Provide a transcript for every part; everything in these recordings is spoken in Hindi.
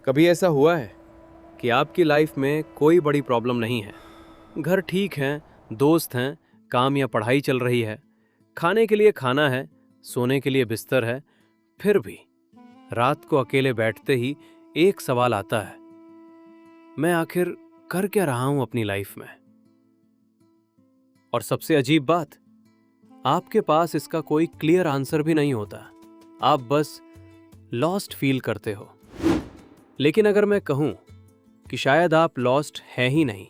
कभी ऐसा हुआ है कि आपकी लाइफ में कोई बड़ी प्रॉब्लम नहीं है, घर ठीक है, दोस्त हैं, काम या पढ़ाई चल रही है, खाने के लिए खाना है, सोने के लिए बिस्तर है, फिर भी रात को अकेले बैठते ही एक सवाल आता है, मैं आखिर कर क्या रहा हूं अपनी लाइफ में। और सबसे अजीब बात, आपके पास इसका कोई क्लियर आंसर भी नहीं होता, आप बस लॉस्ट फील करते हो। लेकिन अगर मैं कहूं कि शायद आप लॉस्ट हैं ही नहीं,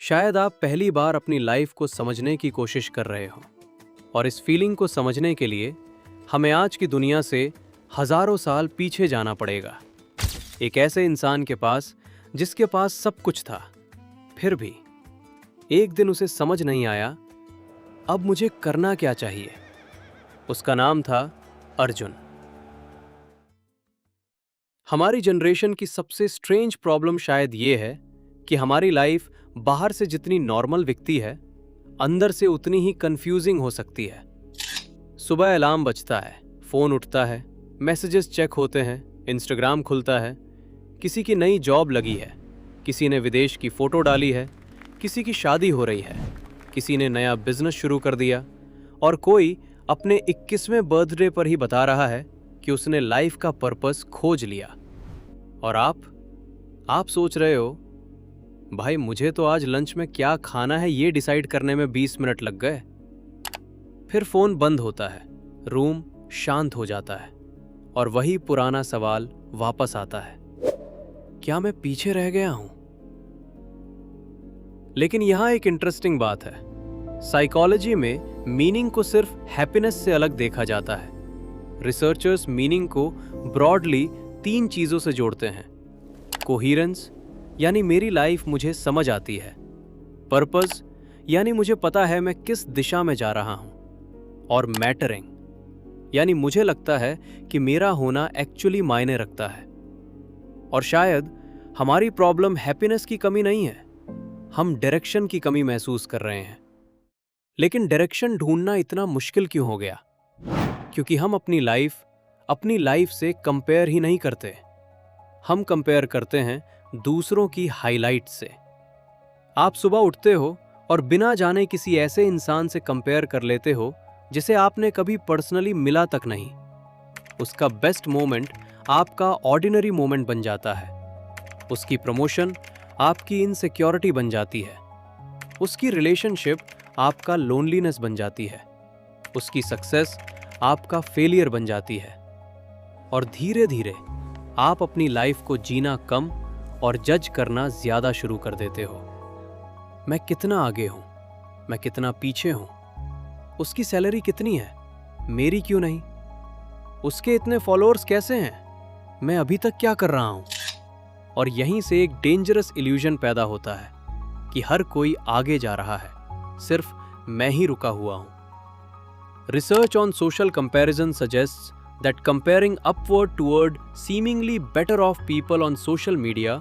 शायद आप पहली बार अपनी लाइफ को समझने की कोशिश कर रहे हो, और इस फीलिंग को समझने के लिए हमें आज की दुनिया से हजारों साल पीछे जाना पड़ेगा। एक ऐसे इंसान के पास जिसके पास सब कुछ था, फिर भी एक दिन उसे समझ नहीं आया अब मुझे करना क्या चाहिए। उसका नाम था अर्जुन। हमारी जनरेशन की सबसे स्ट्रेंज प्रॉब्लम शायद ये है कि हमारी लाइफ बाहर से जितनी नॉर्मल दिखती है, अंदर से उतनी ही कंफ्यूजिंग हो सकती है। सुबह अलार्म बजता है, फोन उठता है, मैसेजेस चेक होते हैं, इंस्टाग्राम खुलता है, किसी की नई जॉब लगी है, किसी ने विदेश की फोटो डाली है, किसी की शादी हो रही है, किसी ने नया बिजनेस शुरू कर दिया, और कोई अपने 21वें बर्थडे पर ही बता रहा है कि उसने लाइफ का पर्पस खोज लिया। और आप सोच रहे हो, भाई मुझे तो आज लंच में क्या खाना है ये डिसाइड करने में 20 मिनट लग गए। फिर फोन बंद होता है, रूम शांत हो जाता है, और वही पुराना सवाल वापस आता है, क्या मैं पीछे रह गया हूं? लेकिन यहां एक इंटरेस्टिंग बात है, साइकोलॉजी में मीनिंग को सिर्फ हैप्पीनेस से अलग देखा जाता है। रिसर्चर्स मीनिंग को ब्रॉडली 3 चीजों से जोड़ते हैं। कोहेरेंस यानी मेरी लाइफ मुझे समझ आती है, पर्पस यानी मुझे पता है मैं किस दिशा में जा रहा हूं, और मैटरिंग यानी मुझे लगता है कि मेरा होना एक्चुअली मायने रखता है। और शायद हमारी प्रॉब्लम हैप्पीनेस की कमी नहीं है, हम डायरेक्शन की कमी महसूस कर रहे हैं। लेकिन डायरेक्शन ढूंढना इतना मुश्किल क्यों हो गया? क्योंकि हम अपनी लाइफ से कंपेयर ही नहीं करते, हम कंपेयर करते हैं दूसरों की हाइलाइट से। आप सुबह उठते हो और बिना जाने किसी ऐसे इंसान से कंपेयर कर लेते हो जिसे आपने कभी पर्सनली मिला तक नहीं। उसका बेस्ट मोमेंट आपका ऑर्डिनरी मोमेंट बन जाता है, उसकी प्रमोशन आपकी इनसिक्योरिटी बन जाती है, उसकी रिलेशनशिप आपका लोनलीनेस बन जाती है, उसकी सक्सेस आपका फेलियर बन जाती है। और धीरे धीरे आप अपनी लाइफ को जीना कम और जज करना ज्यादा शुरू कर देते हो। मैं कितना आगे हूं, मैं कितना पीछे हूं, उसकी सैलरी कितनी है, मेरी क्यों नहीं, उसके इतने फॉलोअर्स कैसे हैं, मैं अभी तक क्या कर रहा हूं। और यहीं से एक डेंजरस इल्यूजन पैदा होता है कि हर कोई आगे जा रहा है, सिर्फ मैं ही रुका हुआ हूं। Research on social comparison suggests that comparing upward toward seemingly better off people on social media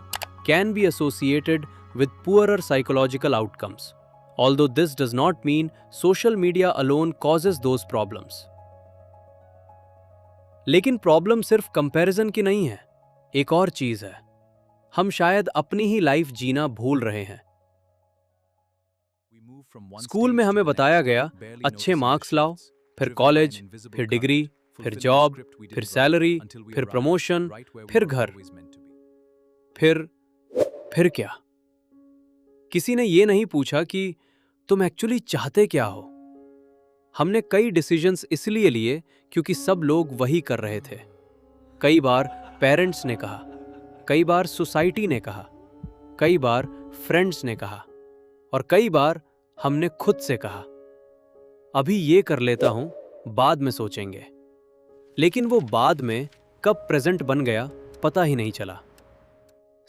can be associated with poorer psychological outcomes. Although this does not mean social media alone causes those problems. लेकिन प्रॉब्लम सिर्फ कंपैरिजन की नहीं है, एक और चीज है, हम शायद अपनी ही लाइफ जीना भूल रहे हैं। स्कूल में हमें बताया गया, अच्छे मार्क्स लाओ, फिर कॉलेज, फिर डिग्री, फिर जॉब, फिर सैलरी, फिर प्रमोशन, फिर घर, फिर क्या? किसी ने ये नहीं पूछा कि तुम एक्चुअली चाहते क्या हो। हमने कई डिसीजंस इसलिए लिए क्योंकि सब लोग वही कर रहे थे। कई बार पेरेंट्स ने कहा, कई बार सोसाइटी ने कहा, कई बार फ्रेंड्स ने कहा, और कई बार हमने खुद से कहा, अभी ये कर लेता हूं, बाद में सोचेंगे। लेकिन वो बाद में कब प्रेजेंट बन गया पता ही नहीं चला।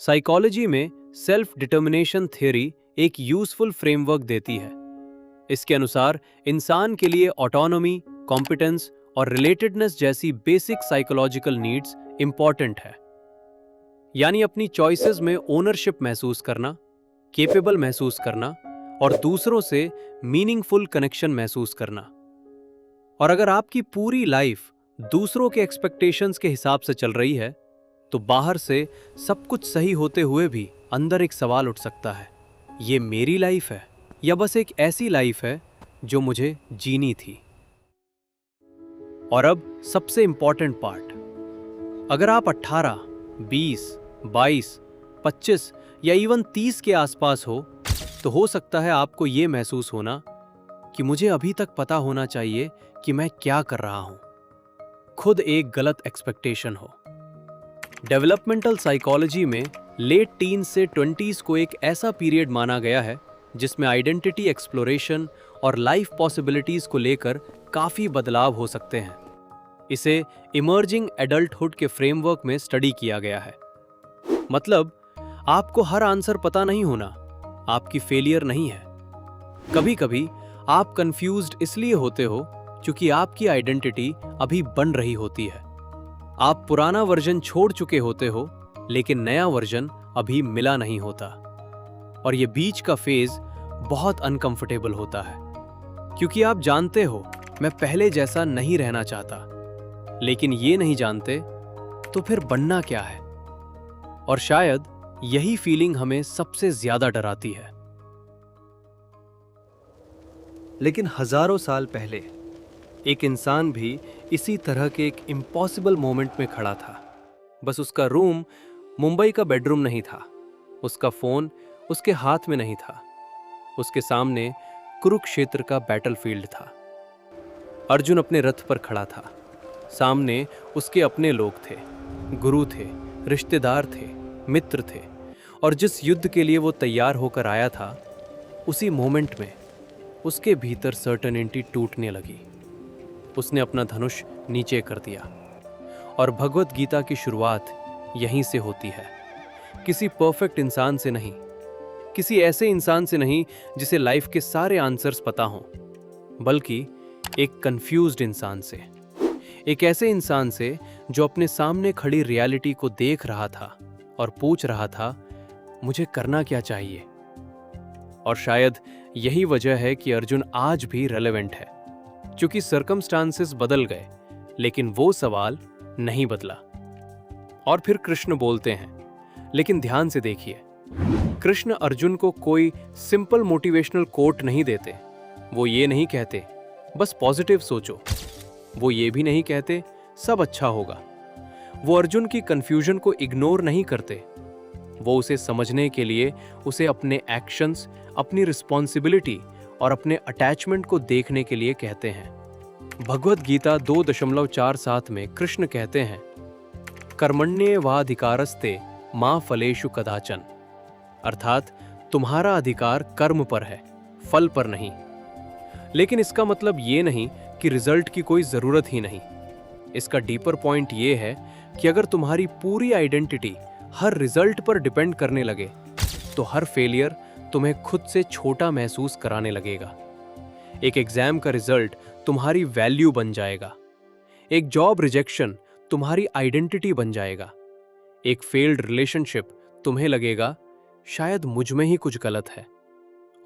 साइकोलॉजी में सेल्फ डिटर्मिनेशन थ्योरी एक यूजफुल फ्रेमवर्क देती है। इसके अनुसार इंसान के लिए ऑटोनॉमी, कॉम्पिटेंस और रिलेटेडनेस जैसी बेसिक साइकोलॉजिकल नीड्स इंपॉर्टेंट है। यानी अपनी चॉइसेस में ओनरशिप महसूस करना, केपेबल महसूस करना, और दूसरों से मीनिंगफुल कनेक्शन महसूस करना। और अगर आपकी पूरी लाइफ दूसरों के एक्सपेक्टेशंस के हिसाब से चल रही है, तो बाहर से सब कुछ सही होते हुए भी अंदर एक सवाल उठ सकता है, ये मेरी लाइफ है या बस एक ऐसी लाइफ है जो मुझे जीनी थी। और अब सबसे इंपॉर्टेंट पार्ट, अगर आप 18, 20, 22, 25 या इवन 30 के आसपास हो तो हो सकता है आपको ये महसूस होना कि मुझे अभी तक पता होना चाहिए कि मैं क्या कर रहा हूं। खुद एक गलत एक्सपेक्टेशन हो। डेवलपमेंटल साइकोलॉजी में लेट टीन से 20s को एक ऐसा पीरियड माना गया है जिसमें आइडेंटिटी एक्सप्लोरेशन और लाइफ पॉसिबिलिटीज को लेकर काफी बदलाव हो सकते हैं। इसे इमर्जिंग एडल्टहुड के फ्रेमवर्क में स्टडी किया गया है। मतलब आपको हर आंसर पता नहीं होना आपकी फेलियर नहीं है। कभी कभी आप कंफ्यूज्ड इसलिए होते हो क्योंकि आपकी आइडेंटिटी अभी बन रही होती है। आप पुराना वर्जन छोड़ चुके होते हो लेकिन नया वर्जन अभी मिला नहीं होता। और ये बीच का फेज बहुत अनकंफर्टेबल होता है क्योंकि आप जानते हो मैं पहले जैसा नहीं रहना चाहता, लेकिन ये नहीं जानते तो फिर बनना क्या है। और शायद यही फीलिंग हमें सबसे ज्यादा डराती है। लेकिन हजारों साल पहले एक इंसान भी इसी तरह के एक इम्पॉसिबल मोमेंट में खड़ा था। बस उसका रूम मुंबई का बेडरूम नहीं था, उसका फोन उसके हाथ में नहीं था, उसके सामने कुरुक्षेत्र का बैटलफील्ड था। अर्जुन अपने रथ पर खड़ा था, सामने उसके अपने लोग थे, गुरु थे, रिश्तेदार थे, मित्र थे, और जिस युद्ध के लिए वो तैयार होकर आया था उसी मोमेंट में उसके भीतर सर्टेनिटी टूटने लगी। उसने अपना धनुष नीचे कर दिया। और भगवत गीता की शुरुआत यहीं से होती है, किसी परफेक्ट इंसान से नहीं, किसी ऐसे इंसान से नहीं जिसे लाइफ के सारे आंसर्स पता हों, बल्कि एक कंफ्यूज्ड इंसान से, एक ऐसे इंसान से जो अपने सामने खड़ी रियलिटी को देख रहा था और पूछ रहा था मुझे करना क्या चाहिए। और शायद यही वजह है कि अर्जुन आज भी रेलेवेंट है, क्योंकि सर्कमस्टांसेस बदल गए लेकिन वो सवाल नहीं बदला। और फिर कृष्ण बोलते हैं, लेकिन ध्यान से देखिए, कृष्ण अर्जुन को कोई सिंपल मोटिवेशनल कोट नहीं देते। वो ये नहीं कहते बस पॉजिटिव सोचो, वो ये भी नहीं कहते सब अच्छा होगा। वो अर्जुन की कंफ्यूजन को इग्नोर नहीं करते, वो उसे समझने के लिए उसे अपने एक्शंस, अपनी रिस्पॉन्सिबिलिटी और अपने अटैचमेंट को देखने के लिए कहते हैं। भगवत गीता 2.47 में कृष्ण कहते हैं, कर्मण्येवाधिकारस्ते मा फलेषु कदाचन, अर्थात तुम्हारा अधिकार कर्म पर है, फल पर नहीं। लेकिन इसका मतलब ये नहीं कि रिजल्ट की कोई जरूरत ही नहीं। इसका डीपर पॉइंट ये है कि अगर तुम्हारी पूरी आइडेंटिटी हर रिजल्ट पर डिपेंड करने लगे तो हर फेलियर तुम्हें खुद से छोटा महसूस कराने लगेगा। एक एग्जाम का रिजल्ट तुम्हारी वैल्यू बन जाएगा, एक जॉब रिजेक्शन तुम्हारी आइडेंटिटी बन जाएगा, एक फेल्ड रिलेशनशिप तुम्हें लगेगा शायद मुझ में ही कुछ गलत है,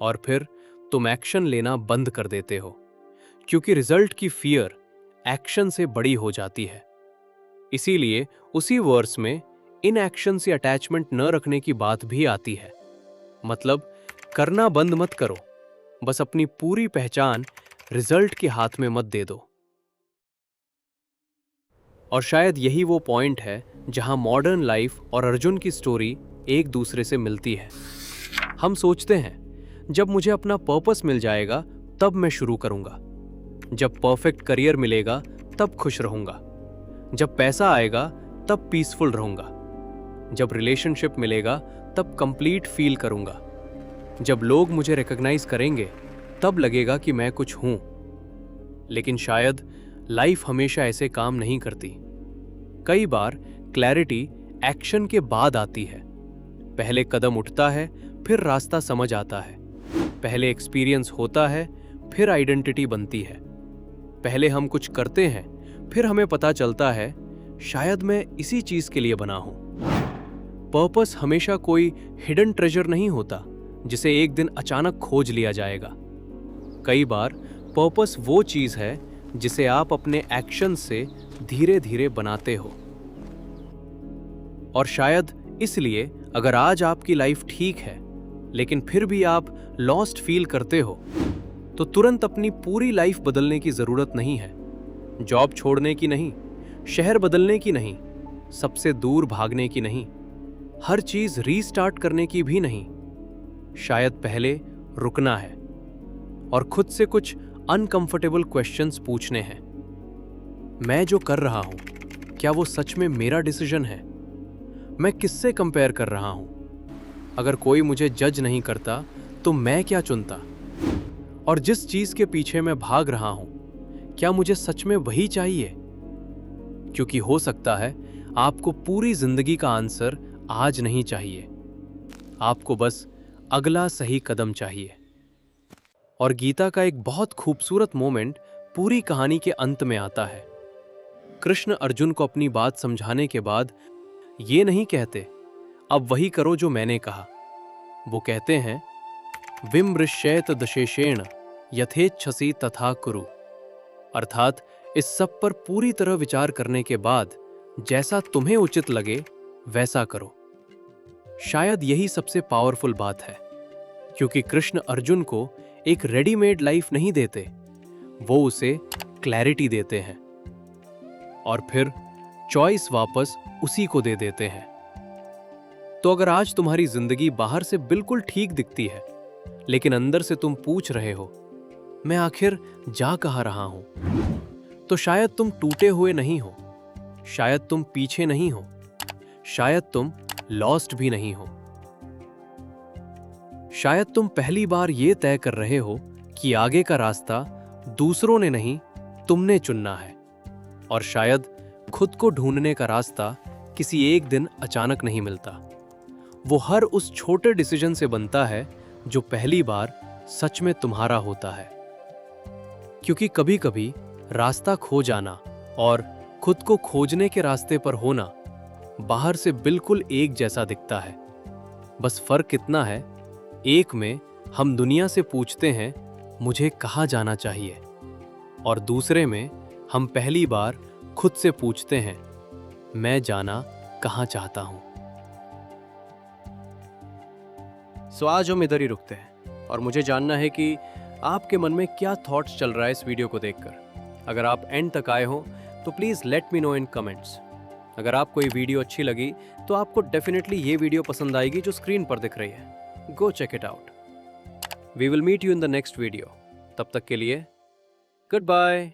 और फिर तुम एक्शन लेना बंद कर देते हो क्योंकि रिजल्ट की फियर एक्शन से बड़ी हो जाती है। इसीलिए उसी वर्स में इन एक्शन से अटैचमेंट न रखने की बात भी आती है। मतलब करना बंद मत करो, बस अपनी पूरी पहचान रिजल्ट के हाथ में मत दे दो। और शायद यही वो पॉइंट है जहां मॉडर्न लाइफ और अर्जुन की स्टोरी एक दूसरे से मिलती है। हम सोचते हैं जब मुझे अपना पर्पस मिल जाएगा तब मैं शुरू करूंगा, जब परफेक्ट करियर मिलेगा तब खुश रहूंगा, जब पैसा आएगा तब पीसफुल रहूंगा, जब रिलेशनशिप मिलेगा तब कंप्लीट फील करूंगा, जब लोग मुझे रिकॉग्नाइज करेंगे तब लगेगा कि मैं कुछ हूं। लेकिन शायद लाइफ हमेशा ऐसे काम नहीं करती। कई बार क्लैरिटी एक्शन के बाद आती है। पहले कदम उठता है, फिर रास्ता समझ आता है। पहले एक्सपीरियंस होता है, फिर आइडेंटिटी बनती है। पहले हम कुछ करते हैं, फिर हमें पता चलता है शायद मैं इसी चीज के लिए बना हूं। पर्पस हमेशा कोई हिडन ट्रेजर नहीं होता जिसे एक दिन अचानक खोज लिया जाएगा। कई बार पर्पस वो चीज है जिसे आप अपने एक्शन से धीरे धीरे बनाते हो। और शायद इसलिए अगर आज आपकी लाइफ ठीक है लेकिन फिर भी आप लॉस्ट फील करते हो, तो तुरंत अपनी पूरी लाइफ बदलने की जरूरत नहीं है। जॉब छोड़ने की नहीं, शहर बदलने की नहीं, सबसे दूर भागने की नहीं, हर चीज रीस्टार्ट करने की भी नहीं। शायद पहले रुकना है और खुद से कुछ अनकंफर्टेबल क्वेश्चंस पूछने हैं। मैं जो कर रहा हूं, क्या वो सच में मेरा डिसीजन है? मैं किससे कंपेयर कर रहा हूं? अगर कोई मुझे जज नहीं करता तो मैं क्या चुनता? और जिस चीज के पीछे मैं भाग रहा हूं, क्या मुझे सच में वही चाहिए? क्योंकि हो सकता है आपको पूरी जिंदगी का आंसर आज नहीं चाहिए, आपको बस अगला सही कदम चाहिए। और गीता का एक बहुत खूबसूरत मोमेंट पूरी कहानी के अंत में आता है। कृष्ण अर्जुन को अपनी बात समझाने के बाद ये नहीं कहते अब वही करो जो मैंने कहा। वो कहते हैं विमृश्येत दशेषेण यथेच्छसि तथा कुरु। अर्थात इस सब पर पूरी तरह विचार करने के बाद जैसा तुम्हें उचित लगे वैसा करो। शायद यही सबसे पावरफुल बात है, क्योंकि कृष्ण अर्जुन को एक रेडीमेड लाइफ नहीं देते, वो उसे क्लैरिटी देते हैं और फिर चॉइस वापस उसी को दे देते हैं। तो अगर आज तुम्हारी जिंदगी बाहर से बिल्कुल ठीक दिखती है, लेकिन अंदर से तुम पूछ रहे हो मैं आखिर जा कहाँ रहा हूं, तो शायद तुम टूटे हुए नहीं हो, शायद तुम पीछे नहीं हो, शायद तुम लॉस्ट भी नहीं हो। शायद तुम पहली बार ये तय कर रहे हो कि आगे का रास्ता दूसरों ने नहीं, तुमने चुनना है। और शायद खुद को ढूंढने का रास्ता किसी एक दिन अचानक नहीं मिलता, वो हर उस छोटे डिसीजन से बनता है जो पहली बार सच में तुम्हारा होता है। क्योंकि कभी कभी रास्ता खो जाना और खुद को खोजने के रास्ते पर होना बाहर से बिल्कुल एक जैसा दिखता है। बस फर्क इतना है, एक में हम दुनिया से पूछते हैं मुझे कहाँ जाना चाहिए, और दूसरे में हम पहली बार खुद से पूछते हैं मैं जाना कहाँ चाहता हूं। सो आज हम इधर ही रुकते हैं और मुझे जानना है कि आपके मन में क्या थॉट्स चल रहा है इस वीडियो को देखकर। अगर आप एंड तक आए हो तो please let me know in comments. अगर आपको ये वीडियो अच्छी लगी तो आपको डेफिनेटली ये वीडियो पसंद आएगी जो स्क्रीन पर दिख रही है। Go check it out. We will meet you in the next video. तब तक के लिए गुड बाय।